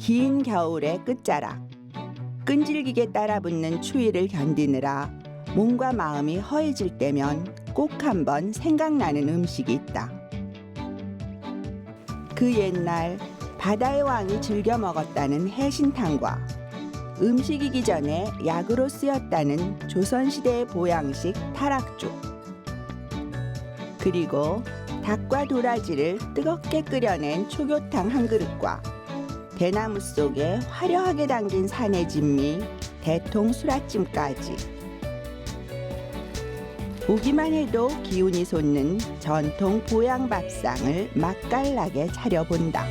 긴 겨울의 끝자락. 끈질기게 따라붙는 추위를 견디느라 몸과 마음이 허해질 때면 꼭 한번 생각나는 음식이 있다. 그 옛날 바다의 왕이 즐겨 먹었다는 해신탕과 음식이기 전에 약으로 쓰였다는 조선시대의 보양식 타락죽, 그리고 닭과 도라지를 뜨겁게 끓여낸 초교탕 한 그릇과 대나무 속에 화려하게 담긴 산의 진미 대통 수라찜까지. 보기만 해도 기운이 솟는 전통 보양 밥상을 맛깔나게 차려본다.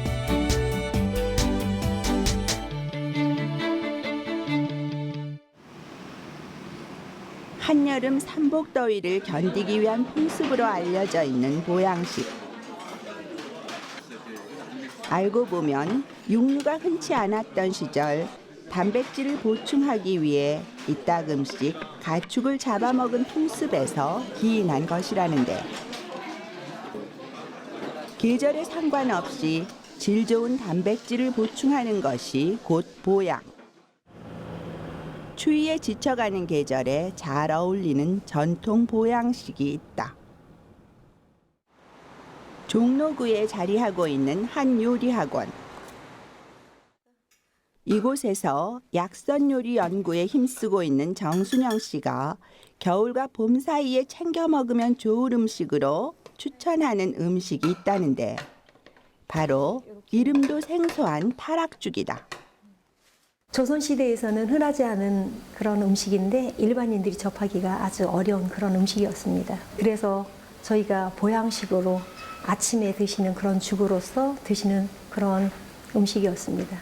한여름 삼복더위를 견디기 위한 풍습으로 알려져 있는 보양식. 알고 보면 육류가 흔치 않았던 시절 단백질을 보충하기 위해 이따금씩 가축을 잡아먹은 풍습에서 기인한 것이라는데, 계절에 상관없이 질 좋은 단백질을 보충하는 것이 곧 보양. 추위에 지쳐가는 계절에 잘 어울리는 전통 보양식이 있다. 종로구에 자리하고 있는 한 요리학원. 이곳에서 약선 요리 연구에 힘쓰고 있는 정순영 씨가 겨울과 봄 사이에 챙겨 먹으면 좋을 음식으로 추천하는 음식이 있다는데, 바로 이름도 생소한 타락죽이다. 조선시대에서는 흔하지 않은 그런 음식인데 일반인들이 접하기가 아주 어려운 그런 음식이었습니다. 그래서 저희가 보양식으로 아침에 드시는 그런 죽으로서 드시는 그런 음식이었습니다.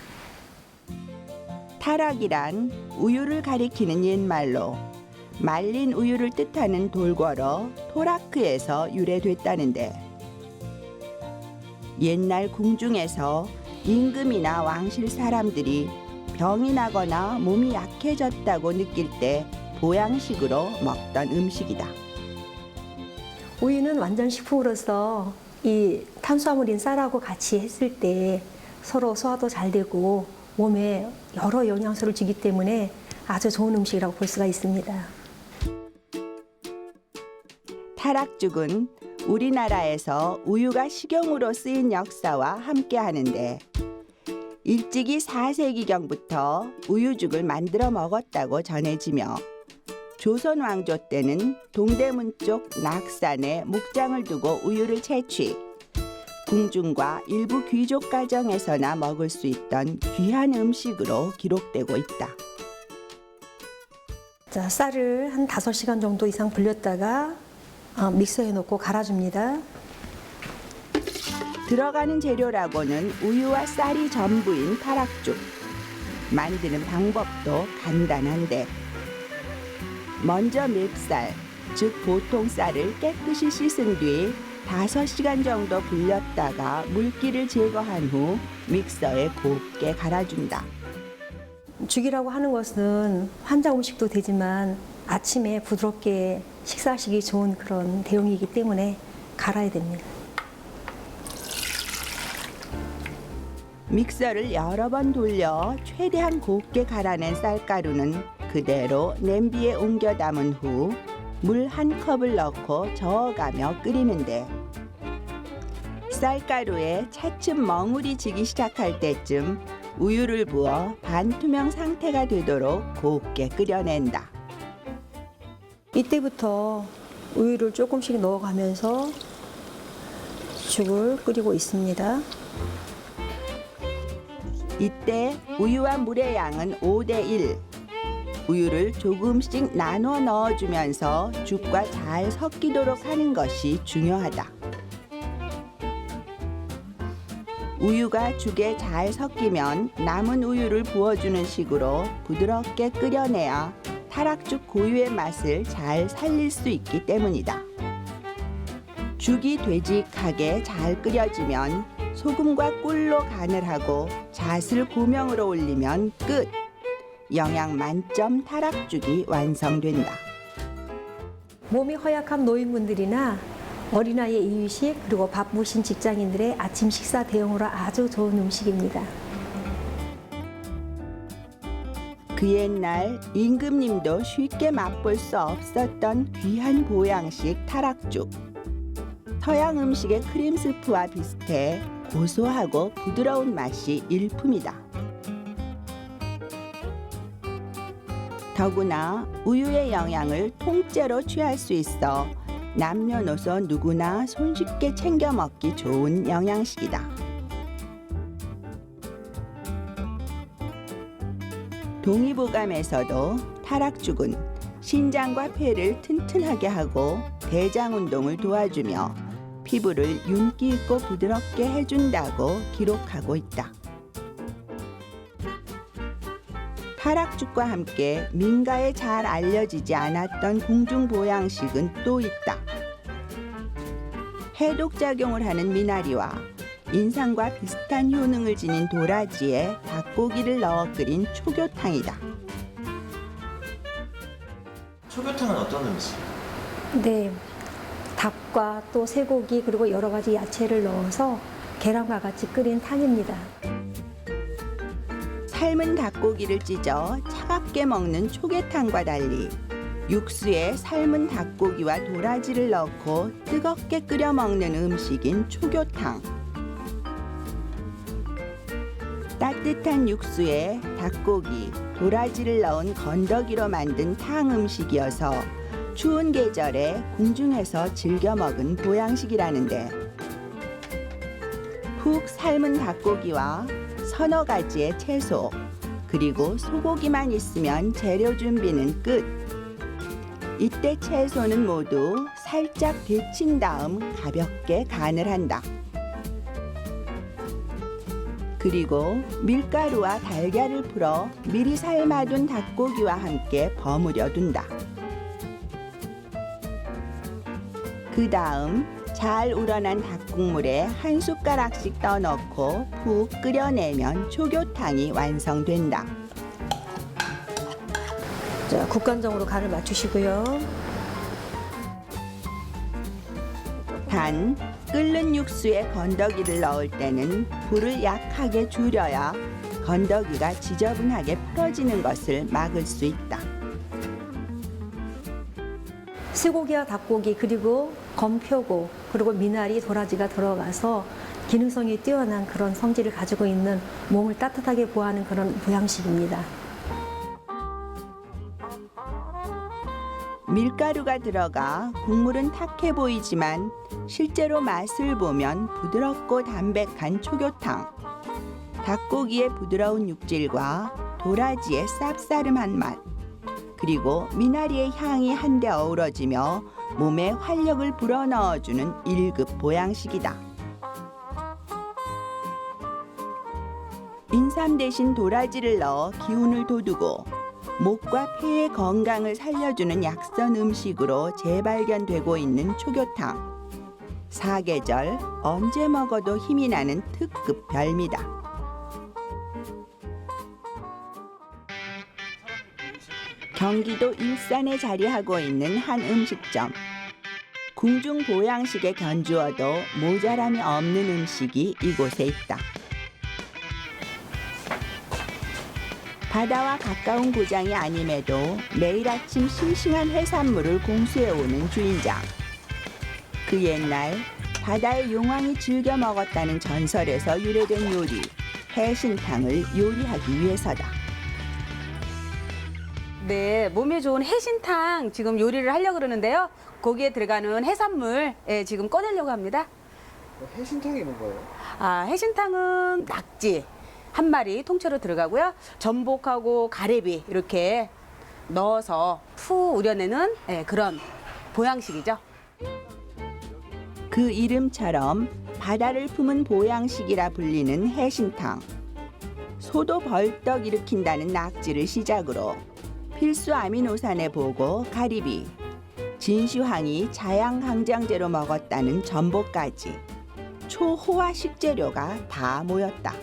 타락이란 우유를 가리키는 옛말로 말린 우유를 뜻하는 돌궐어 토라크에서 유래됐다는데, 옛날 궁중에서 임금이나 왕실 사람들이 병이 나거나 몸이 약해졌다고 느낄 때 보양식으로 먹던 음식이다. 우유는 완전 식품으로서 이 탄수화물인 쌀하고 같이 했을 때 서로 소화도 잘 되고 몸에 여러 영양소를 주기 때문에 아주 좋은 음식이라고 볼 수가 있습니다. 타락죽은 우리나라에서 우유가 식용으로 쓰인 역사와 함께 하는데, 일찍이 4세기경부터 우유죽을 만들어 먹었다고 전해지며, 조선 왕조 때는 동대문 쪽 낙산에 목장을 두고 우유를 채취, 궁중과 일부 귀족 가정에서나 먹을 수 있던 귀한 음식으로 기록되고 있다. 자, 쌀을 한 5시간 정도 이상 불렸다가 믹서에 넣고 갈아줍니다. 들어가는 재료라고는 우유와 쌀이 전부인 타락죽. 만드는 방법도 간단한데, 먼저 맵쌀, 즉 보통 쌀을 깨끗이 씻은 뒤 5시간 정도 불렸다가 물기를 제거한 후 믹서에 곱게 갈아준다. 죽이라고 하는 것은 환장 음식도 되지만 아침에 부드럽게 식사하시기 좋은 그런 대용이기 때문에 갈아야 됩니다. 믹서를 여러 번 돌려 최대한 곱게 갈아낸 쌀가루는 그대로 냄비에 옮겨 담은 후 물 1컵을 넣고 저어가며 끓이는데, 쌀가루에 차츰 멍울이 지기 시작할 때쯤 우유를 부어 반투명 상태가 되도록 곱게 끓여낸다. 이때부터 우유를 조금씩 넣어가면서 죽을 끓이고 있습니다. 이때 우유와 물의 양은 5대1. 우유를 조금씩 나눠 넣어주면서 죽과 잘 섞이도록 하는 것이 중요하다. 우유가 죽에 잘 섞이면 남은 우유를 부어주는 식으로 부드럽게 끓여내야 타락죽 고유의 맛을 잘 살릴 수 있기 때문이다. 죽이 되직하게 잘 끓여지면 소금과 꿀로 간을 하고 잣을 고명으로 올리면 끝! 영양 만점 타락죽이 완성된다. 몸이 허약한 노인분들이나 어린아이의 이유식 그리고 바쁘신 직장인들의 아침 식사 대용으로 아주 좋은 음식입니다. 그 옛날 임금님도 쉽게 맛볼 수 없었던 귀한 보양식 타락죽. 서양 음식의 크림 스프와 비슷해 고소하고 부드러운 맛이 일품이다. 더구나 우유의 영양을 통째로 취할 수 있어 남녀노소 누구나 손쉽게 챙겨 먹기 좋은 영양식이다. 동의보감에서도 타락죽은 신장과 폐를 튼튼하게 하고 대장 운동을 도와주며 피부를 윤기 있고 부드럽게 해준다고 기록하고 있다. 타락죽과 함께 민가에 잘 알려지지 않았던 궁중보양식은 또 있다. 해독작용을 하는 미나리와 인삼과 비슷한 효능을 지닌 도라지에 닭고기를 넣어 끓인 초교탕이다. 초교탕은 어떤 음식이에요? 네, 닭과 또 쇠고기 그리고 여러 가지 야채를 넣어서 계란과 같이 끓인 탕입니다. 삶은 닭고기를 찢어 차갑게 먹는 초계탕과 달리 육수에 삶은 닭고기와 도라지를 넣고 뜨겁게 끓여 먹는 음식인 초교탕. 따뜻한 육수에 닭고기, 도라지를 넣은 건더기로 만든 탕 음식이어서 추운 계절에 궁중에서 즐겨 먹은 보양식이라는데, 푹 삶은 닭고기와 서너 가지의 채소, 그리고 소고기만 있으면 재료 준비는 끝. 이때 채소는 모두 살짝 데친 다음 가볍게 간을 한다. 그리고 밀가루와 달걀을 풀어 미리 삶아둔 닭고기와 함께 버무려 둔다. 그 다음 잘 우러난 닭국물에 한 숟가락씩 떠넣고 푹 끓여내면 초교탕이 완성된다. 자, 국간장으로 간을 맞추시고요. 단, 끓는 육수에 건더기를 넣을 때는 불을 약하게 줄여야 건더기가 지저분하게 풀어지는 것을 막을 수 있다. 쇠고기와 닭고기 그리고 건표고 그리고 미나리, 도라지가 들어가서 기능성이 뛰어난 그런 성질을 가지고 있는 몸을 따뜻하게 보호하는 그런 보양식입니다. 밀가루가 들어가 국물은 탁해 보이지만 실제로 맛을 보면 부드럽고 담백한 초교탕. 닭고기의 부드러운 육질과 도라지의 쌉싸름한 맛, 그리고 미나리의 향이 한데 어우러지며 몸에 활력을 불어넣어주는 1급 보양식이다. 인삼 대신 도라지를 넣어 기운을 돋우고 목과 폐의 건강을 살려주는 약선 음식으로 재발견되고 있는 초교탕. 사계절 언제 먹어도 힘이 나는 특급 별미다. 경기도 일산에 자리하고 있는 한 음식점. 궁중 보양식에 견주어도 모자람이 없는 음식이 이곳에 있다. 바다와 가까운 고장이 아님에도 매일 아침 싱싱한 해산물을 공수해오는 주인장. 그 옛날 바다의 용왕이 즐겨 먹었다는 전설에서 유래된 요리, 해신탕을 요리하기 위해서다. 네, 몸에 좋은 해신탕 지금 요리를 하려고 그러는데요. 거기에 들어가는 해산물 지금 꺼내려고 합니다. 해신탕이 뭐예요? 해신탕은 낙지 한 마리 통째로 들어가고요. 전복하고 가래비 이렇게 넣어서 푹 우려내는 그런 보양식이죠. 그 이름처럼 바다를 품은 보양식이라 불리는 해신탕. 소도 벌떡 일으킨다는 낙지를 시작으로 필수 아미노산에 보고 가리비, 진시황이 자양강장제로 먹었다는 전복까지 초호화 식재료가 다 모였다.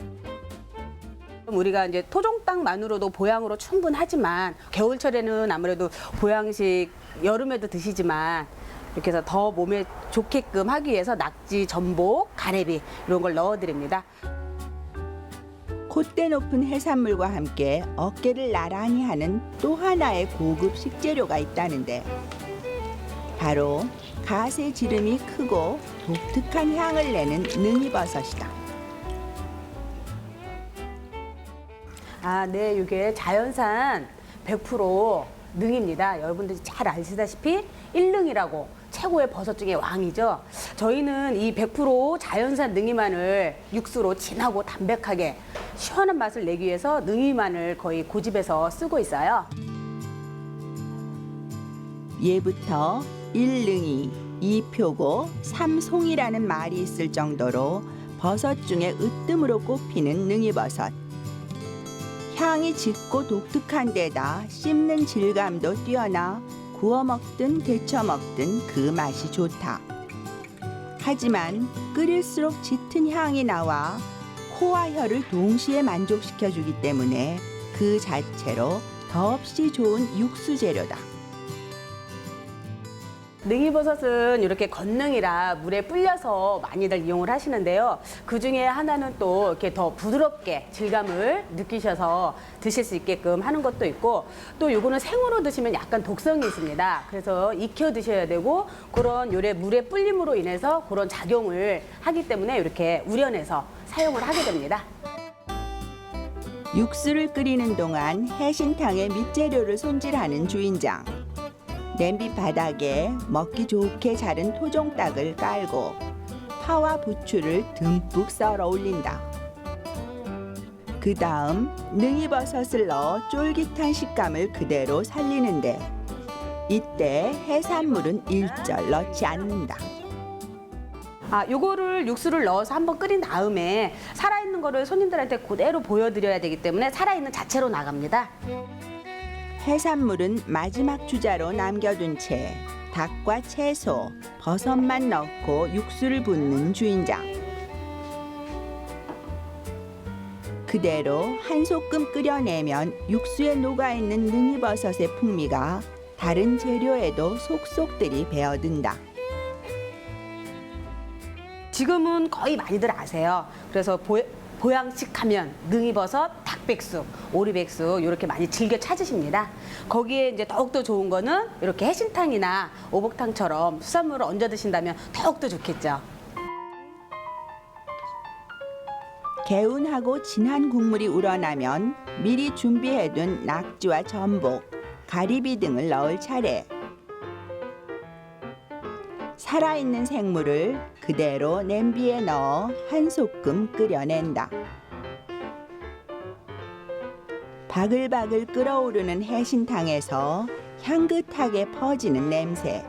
우리가 이제 토종 땅만으로도 보양으로 충분하지만 겨울철에는 아무래도 보양식 여름에도 드시지만 이렇게 해서 더 몸에 좋게끔 하기 위해서 낙지, 전복, 가래비 이런 걸 넣어드립니다. 콧대 높은 해산물과 함께 어깨를 나란히 하는 또 하나의 고급 식재료가 있다는데 바로 갓의 지름이 크고 독특한 향을 내는 능이버섯이다. 아, 네, 이게 자연산 100% 능입니다. 여러분들이 잘 아시다시피 일능이라고 최고의 버섯 중에 왕이죠. 저희는 이 100% 자연산 능이만을 육수로 진하고 담백하게 시원한 맛을 내기 위해서 능이만을 거의 고집해서 쓰고 있어요. 예부터 일능이, 이표고, 삼송이라는 말이 있을 정도로 버섯 중에 으뜸으로 꼽히는 능이버섯. 향이 짙고 독특한 데다 씹는 질감도 뛰어나 구워 먹든 데쳐 먹든 그 맛이 좋다. 하지만 끓일수록 짙은 향이 나와 코와 혀를 동시에 만족시켜주기 때문에 그 자체로 더없이 좋은 육수 재료다. 능이버섯은 이렇게 건능이라 물에 불려서 많이들 이용을 하시는데요. 그 중에 하나는 또 이렇게 더 부드럽게 질감을 느끼셔서 드실 수 있게끔 하는 것도 있고, 또 요거는 생으로 드시면 약간 독성이 있습니다. 그래서 익혀 드셔야 되고, 그런 요래 물에 불림으로 인해서 그런 작용을 하기 때문에 이렇게 우려내서 사용을 하게 됩니다. 육수를 끓이는 동안 해신탕의 밑재료를 손질하는 주인장. 냄비 바닥에 먹기 좋게 자른 토종닭을 깔고 파와 부추를 듬뿍 썰어 올린다. 그 다음 능이버섯을 넣어 쫄깃한 식감을 그대로 살리는데 이때 해산물은 일절 넣지 않는다. 아, 요거를 육수를 넣어서 한번 끓인 다음에 살아있는 거를 손님들한테 그대로 보여드려야 되기 때문에 살아있는 자체로 나갑니다. 해산물은 마지막 주자로 남겨둔 채 닭과 채소, 버섯만 넣고 육수를 붓는 주인장. 그대로 한 소끔 끓여내면 육수에 녹아있는 능이버섯의 풍미가 다른 재료에도 속속들이 배어든다. 지금은 거의 많이들 아세요. 그래서 보양식 하면 능이버섯, 닭백숙, 오리백숙 이렇게 많이 즐겨 찾으십니다. 거기에 이제 더욱더 좋은 거는 이렇게 해신탕이나 오복탕처럼 수산물을 얹어 드신다면 더욱더 좋겠죠. 개운하고 진한 국물이 우러나면 미리 준비해둔 낙지와 전복, 가리비 등을 넣을 차례. 살아있는 생물을 그대로 냄비에 넣어 한 소끔 끓여낸다. 바글바글 끓어오르는 해신탕에서 향긋하게 퍼지는 냄새.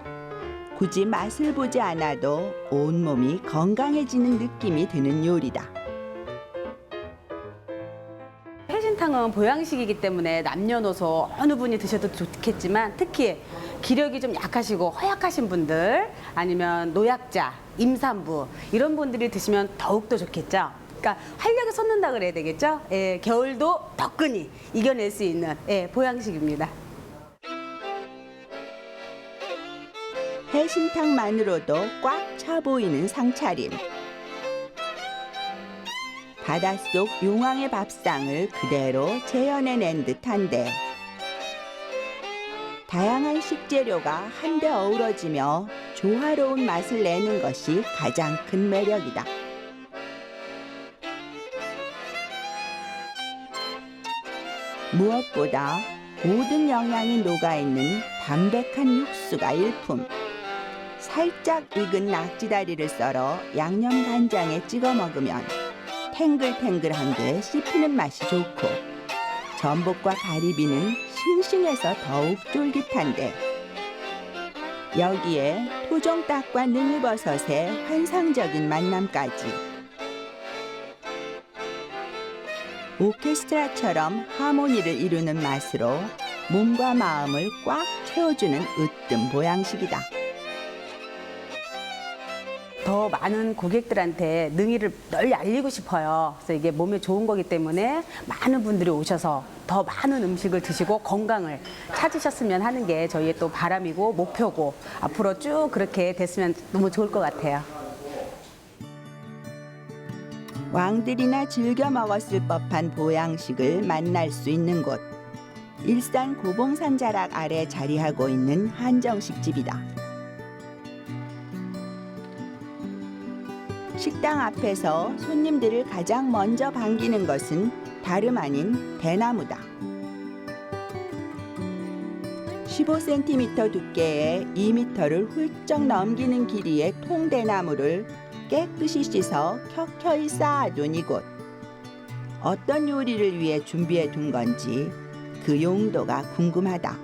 굳이 맛을 보지 않아도 온몸이 건강해지는 느낌이 드는 요리다. 해신탕은 보양식이기 때문에 남녀노소 어느 분이 드셔도 좋겠지만 특히 기력이 좀 약하시고 허약하신 분들 아니면 노약자, 임산부 이런 분들이 드시면 더욱더 좋겠죠. 그러니까 활력이 솟는다 그래야 되겠죠. 예, 겨울도 덕근히 이겨낼 수 있는 보양식입니다. 해신탕만으로도 꽉 차 보이는 상차림. 바닷속 용왕의 밥상을 그대로 재현해낸 듯한데 다양한 식재료가 한데 어우러지며 조화로운 맛을 내는 것이 가장 큰 매력이다. 무엇보다 모든 영양이 녹아있는 담백한 육수가 일품. 살짝 익은 낙지다리를 썰어 양념 간장에 찍어 먹으면 탱글탱글한 게 씹히는 맛이 좋고 전복과 가리비는 싱싱해서 더욱 쫄깃한데 여기에 토종닭과 능이버섯의 환상적인 만남까지 오케스트라처럼 하모니를 이루는 맛으로 몸과 마음을 꽉 채워주는 으뜸 보양식이다. 더 많은 고객들한테 능이를 널리 알리고 싶어요. 그래서 이게 몸에 좋은 거기 때문에 많은 분들이 오셔서 더 많은 음식을 드시고 건강을 찾으셨으면 하는 게 저희의 또 바람이고 목표고 앞으로 쭉 그렇게 됐으면 너무 좋을 것 같아요. 왕들이나 즐겨 먹었을 법한 보양식을 만날 수 있는 곳. 일산 고봉산 자락 아래 자리하고 있는 한정식 집이다. 식당 앞에서 손님들을 가장 먼저 반기는 것은 다름 아닌 대나무다. 15cm 두께의 2m를 훌쩍 넘기는 길이의 통대나무를 깨끗이 씻어 켜켜이 쌓아둔 이곳. 어떤 요리를 위해 준비해 둔 건지 그 용도가 궁금하다.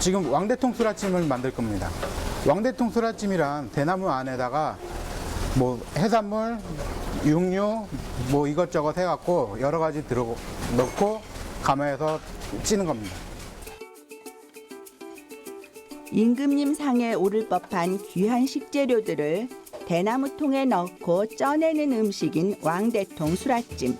지금 왕대통 수라찜을 만들 겁니다. 왕대통 수라찜이란 대나무 안에다가 뭐 해산물, 육류 뭐 이것저것 해갖고 여러 가지 넣고 가마에서 찌는 겁니다. 임금님 상에 오를 법한 귀한 식재료들을 대나무통에 넣고 쪄내는 음식인 왕대통 수라찜.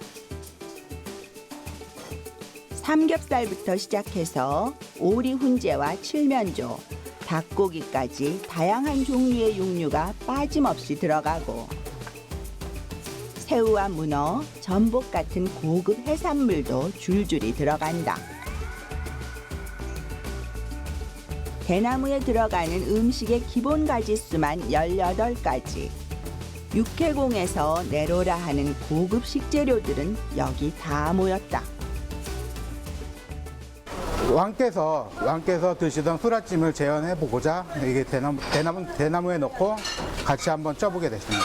삼겹살부터 시작해서 오리 훈제와 칠면조, 닭고기까지 다양한 종류의 육류가 빠짐없이 들어가고 새우와 문어, 전복 같은 고급 해산물도 줄줄이 들어간다. 대나무에 들어가는 음식의 기본 가짓수만 18가지. 육해공에서 내로라 하는 고급 식재료들은 여기 다 모였다. 왕께서 드시던 수라찜을 재현해 보고자 이게 대나무에 넣고 같이 한번 쪄보게 됐습니다.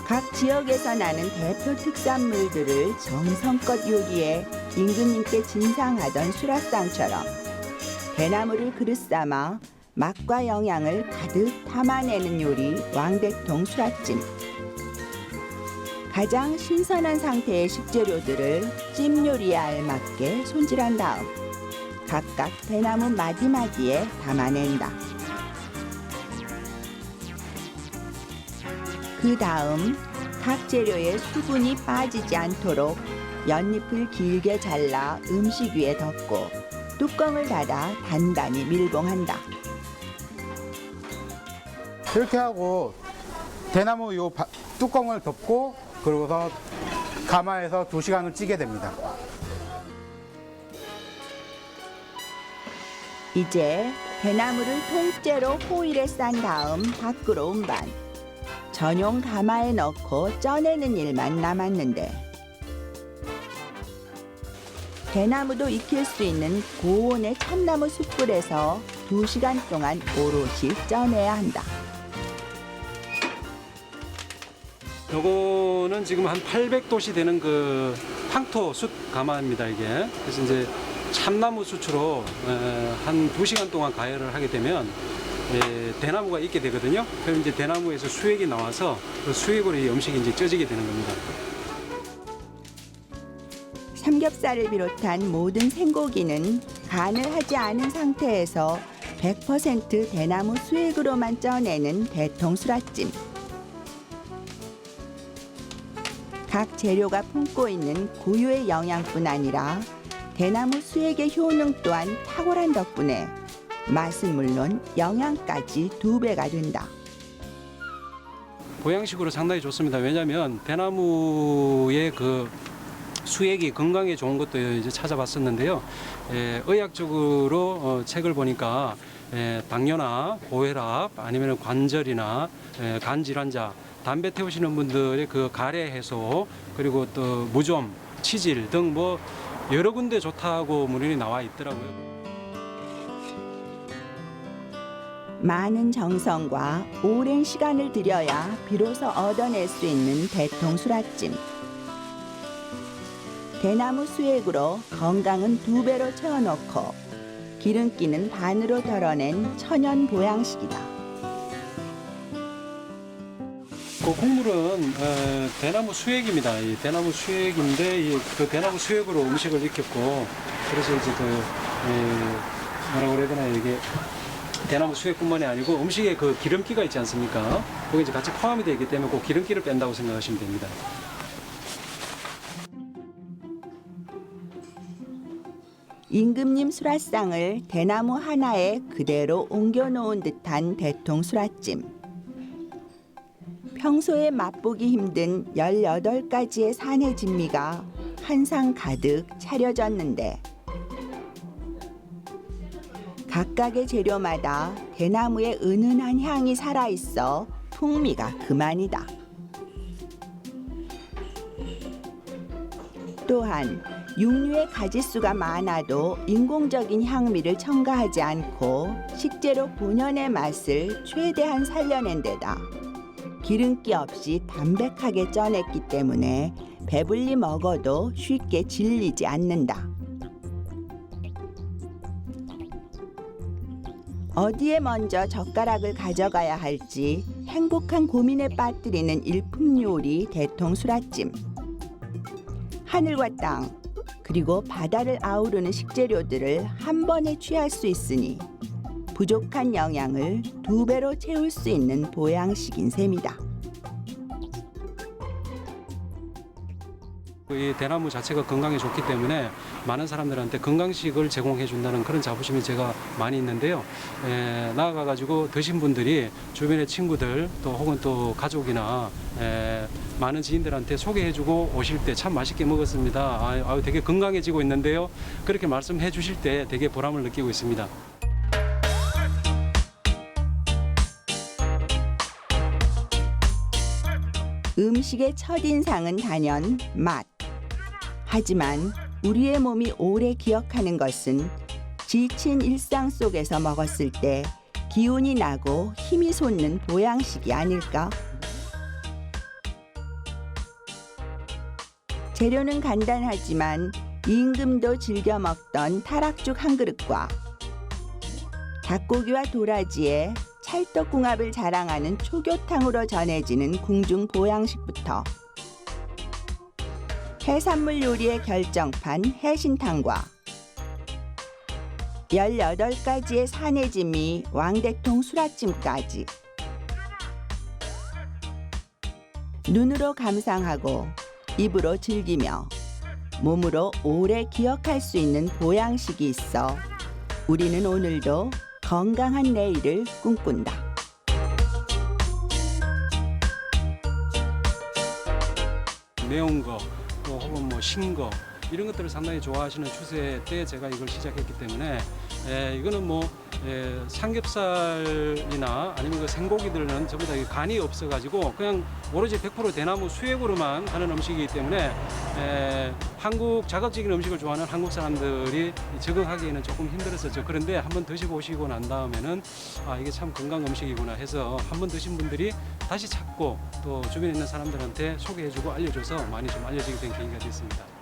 각 지역에서 나는 대표 특산물들을 정성껏 요리해 임금님께 진상하던 수라상처럼 대나무를 그릇 삼아 맛과 영양을 가득 담아내는 요리 왕대통 수라찜. 가장 신선한 상태의 식재료들을 찜 요리에 알맞게 손질한 다음 각각 대나무 마디마디에 담아낸다. 그 다음 각 재료에 수분이 빠지지 않도록 연잎을 길게 잘라 음식 위에 덮고 뚜껑을 닫아 단단히 밀봉한다. 이렇게 하고 대나무 뚜껑을 덮고 그러고서 가마에서 2시간을 찌게 됩니다. 이제 대나무를 통째로 호일에 싼 다음 밖으로 운반. 전용 가마에 넣고 쪄내는 일만 남았는데 대나무도 익힐 수 있는 고온의 참나무 숯불에서 2시간 동안 오롯이 쪄내야 한다. 요거는 지금 한 800도씨 되는 그 황토 숯 가마입니다, 이게. 그래서 이제 참나무 숯으로 한 2시간 동안 가열을 하게 되면 대나무가 익게 되거든요. 그럼 이제 대나무에서 수액이 나와서 그 수액으로 이 음식이 이제 쪄지게 되는 겁니다. 삼겹살을 비롯한 모든 생고기는 간을 하지 않은 상태에서 100% 대나무 수액으로만 쪄내는 대통 수라찜. 각 재료가 품고 있는 고유의 영양뿐 아니라 대나무 수액의 효능 또한 탁월한 덕분에 맛은 물론 영양까지 2배가 된다. 보양식으로 상당히 좋습니다. 왜냐하면 대나무의 그 수액이 건강에 좋은 것도 이제 찾아봤었는데요. 의학적으로 책을 보니까 당뇨나 고혈압 아니면 관절이나 간 질환자, 담배 태우시는 분들의 그 가래 해소 그리고 또 무좀, 치질 등 뭐 여러 군데 좋다고 문헌이 나와 있더라고요. 많은 정성과 오랜 시간을 들여야 비로소 얻어낼 수 있는 대통 수라찜. 대나무 수액으로 건강은 2배로 채워놓고 기름기는 반으로 덜어낸 천연 보양식이다. 그 국물은 대나무 수액입니다. 이 대나무 수액인데 그 대나무 수액으로 음식을 익혔고 그래서 이제 뭐라고 그래야 되나 이게 대나무 수액뿐만이 아니고 음식에 그 기름기가 있지 않습니까? 거기 이제 같이 포함이 되기 때문에 그 기름기를 뺀다고 생각하시면 됩니다. 임금님 수라상을 대나무 하나에 그대로 옮겨놓은 듯한 대통 수라찜. 평소에 맛보기 힘든 18가지의 산의 진미가 한상 가득 차려졌는데 각각의 재료마다 대나무의 은은한 향이 살아있어 풍미가 그만이다. 또한 육류의 가짓수가 많아도 인공적인 향미를 첨가하지 않고 식재료 본연의 맛을 최대한 살려낸 데다 기름기 없이 담백하게 쪄냈기 때문에 배불리 먹어도 쉽게 질리지 않는다. 어디에 먼저 젓가락을 가져가야 할지 행복한 고민에 빠뜨리는 일품 요리 대통 수라찜. 하늘과 땅 그리고 바다를 아우르는 식재료들을 한 번에 취할 수 있으니 부족한 영양을 2배로 채울 수 있는 보양식인 셈이다. 이 대나무 자체가 건강에 좋기 때문에 많은 사람들한테 건강식을 제공해 준다는 그런 자부심이 제가 많이 있는데요. 나아가 가지고 드신 분들이 주변의 친구들 또 혹은 또 가족이나 많은 지인들한테 소개해 주고 오실 때 참 맛있게 먹었습니다. 아유 되게 건강해지고 있는데요. 그렇게 말씀해 주실 때 되게 보람을 느끼고 있습니다. 음식의 첫인상은 단연 맛. 하지만 우리의 몸이 오래 기억하는 것은 지친 일상 속에서 먹었을 때 기운이 나고 힘이 솟는 보양식이 아닐까? 재료는 간단하지만 임금도 즐겨 먹던 타락죽 한 그릇과 닭고기와 도라지에 찰떡궁합을 자랑하는 초교탕으로 전해지는 궁중 보양식부터 해산물 요리의 결정판 해신탕과 18가지의 산의 진미 왕대통 수라찜까지 눈으로 감상하고 입으로 즐기며 몸으로 오래 기억할 수 있는 보양식이 있어 우리는 오늘도 건강한 내일을 꿈꾼다. 매운 거, 또 혹은 뭐 신 거 이런 것들을 상당히 좋아하시는 추세 때 제가 이걸 시작했기 때문에 이거는 뭐 삼겹살이나 아니면 그 생고기들은 전부 다 간이 없어가지고 그냥 오로지 100% 대나무 수액으로만 하는 음식이기 때문에 한국 자극적인 음식을 좋아하는 한국 사람들이 적응하기에는 조금 힘들었었죠. 그런데 한번 드셔보시고 난 다음에는 아 이게 참 건강 음식이구나 해서 한번 드신 분들이 다시 찾고 또 주변에 있는 사람들한테 소개해주고 알려줘서 많이 좀 알려지게 된 계기가 됐습니다.